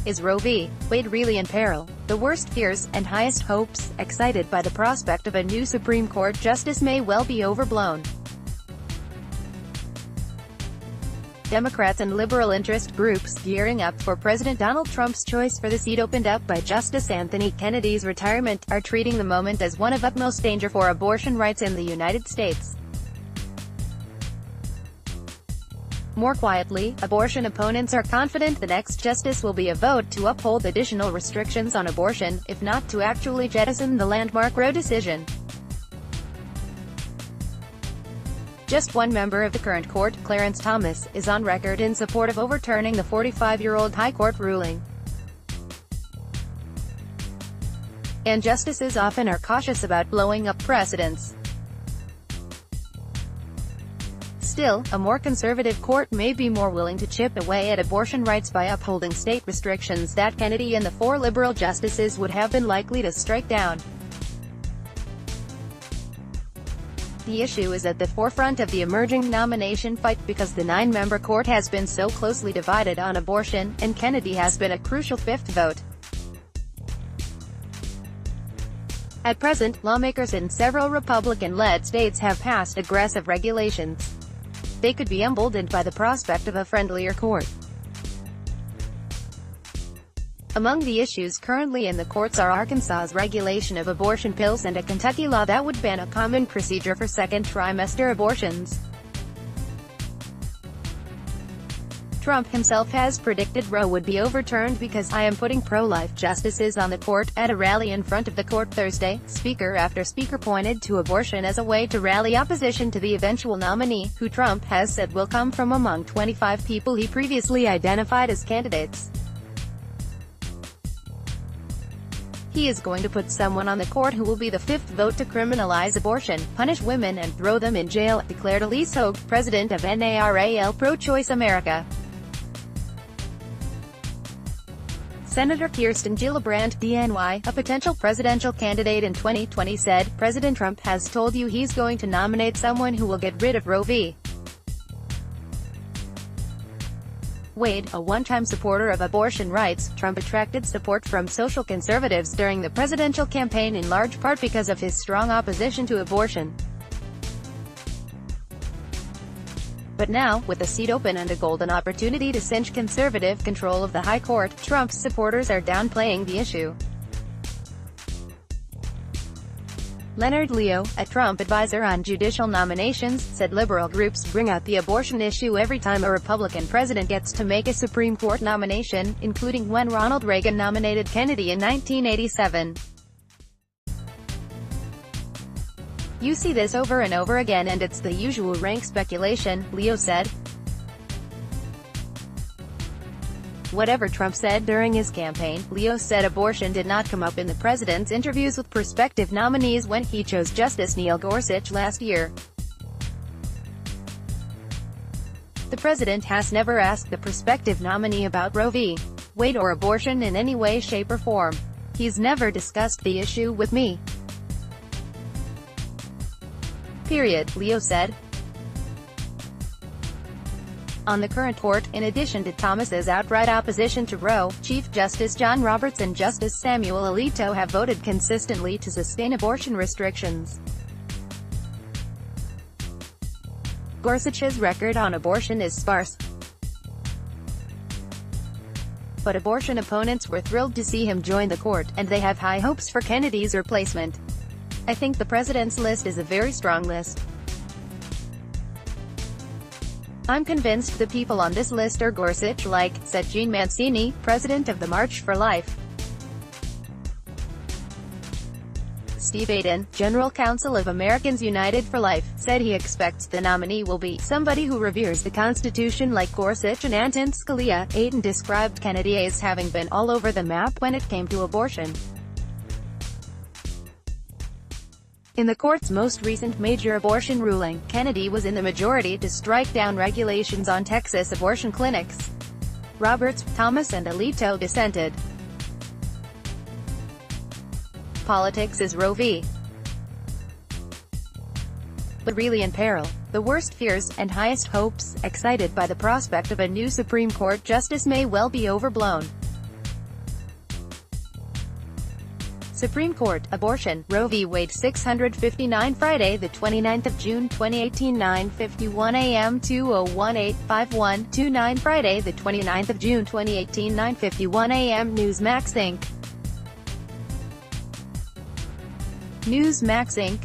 Is Roe v. Wade really in peril? The worst fears and highest hopes, excited by the prospect of a new Supreme Court justice, may well be overblown. Democrats and liberal interest groups gearing up for President Donald Trump's choice for the seat opened up by Justice Anthony Kennedy's retirement, are treating the moment as one of utmost danger for abortion rights in the United States. More quietly, abortion opponents are confident the next justice will be a vote to uphold additional restrictions on abortion, if not to actually jettison the landmark Roe decision. Just one member of the current court, Clarence Thomas, is on record in support of overturning the 45-year-old High Court ruling. And justices often are cautious about blowing up precedents. Still, a more conservative court may be more willing to chip away at abortion rights by upholding state restrictions that Kennedy and the 4 liberal justices would have been likely to strike down. The issue is at the forefront of the emerging nomination fight because the 9-member court has been so closely divided on abortion, and Kennedy has been a crucial 5th vote. At present, lawmakers in several Republican-led states have passed aggressive regulations. They could be emboldened by the prospect of a friendlier court. Among the issues currently in the courts are Arkansas's regulation of abortion pills and a Kentucky law that would ban a common procedure for second trimester abortions. Trump himself has predicted Roe would be overturned because "I am putting pro-life justices on the court." At a rally in front of the court Thursday, speaker after speaker pointed to abortion as a way to rally opposition to the eventual nominee, who Trump has said will come from among 25 people he previously identified as candidates. He is going to put someone on the court who will be the 5th vote to criminalize abortion, punish women and throw them in jail, declared Elise Hogue, president of NARAL Pro-Choice America. Senator Kirsten Gillibrand, DNY, a potential presidential candidate in 2020, said, "President Trump has told you he's going to nominate someone who will get rid of Roe v. Wade." A one-time supporter of abortion rights, Trump attracted support from social conservatives during the presidential campaign in large part because of his strong opposition to abortion. But now, with the seat open and a golden opportunity to cinch conservative control of the High Court, Trump's supporters are downplaying the issue. Leonard Leo, a Trump advisor on judicial nominations, said liberal groups bring out the abortion issue every time a Republican president gets to make a Supreme Court nomination, including when Ronald Reagan nominated Kennedy in 1987. "You see this over and over again and it's the usual rank speculation," Leo said. Whatever Trump said during his campaign, Leo said abortion did not come up in the president's interviews with prospective nominees when he chose Justice Neil Gorsuch last year. The president has never asked the prospective nominee about Roe v. Wade or abortion in any way, shape or form. "He's never discussed the issue with me. Period," Leo said. On the current court, in addition to Thomas's outright opposition to Roe, Chief Justice John Roberts and Justice Samuel Alito have voted consistently to sustain abortion restrictions. Gorsuch's record on abortion is sparse, but abortion opponents were thrilled to see him join the court, and they have high hopes for Kennedy's replacement. "I think the president's list is a very strong list. I'm convinced the people on this list are Gorsuch-like," said Gene Mancini, president of the March for Life. Steve Aden, general counsel of Americans United for Life, said he expects the nominee will be somebody who reveres the Constitution like Gorsuch and Antonin Scalia. Aden described Kennedy as having been all over the map when it came to abortion. In the court's most recent major abortion ruling, Kennedy was in the majority to strike down regulations on Texas abortion clinics. Roberts, Thomas and Alito dissented. Politics is Roe v. But really in peril. The worst fears, and highest hopes, excited by the prospect of a new Supreme Court justice may well be overblown. Supreme Court, abortion, Roe v. Wade 659 Friday, the 29th of June 2018 9:51 a.m. 201-851-29 Friday, the 29th of June 2018 9:51 a.m. Newsmax Inc. Newsmax Inc.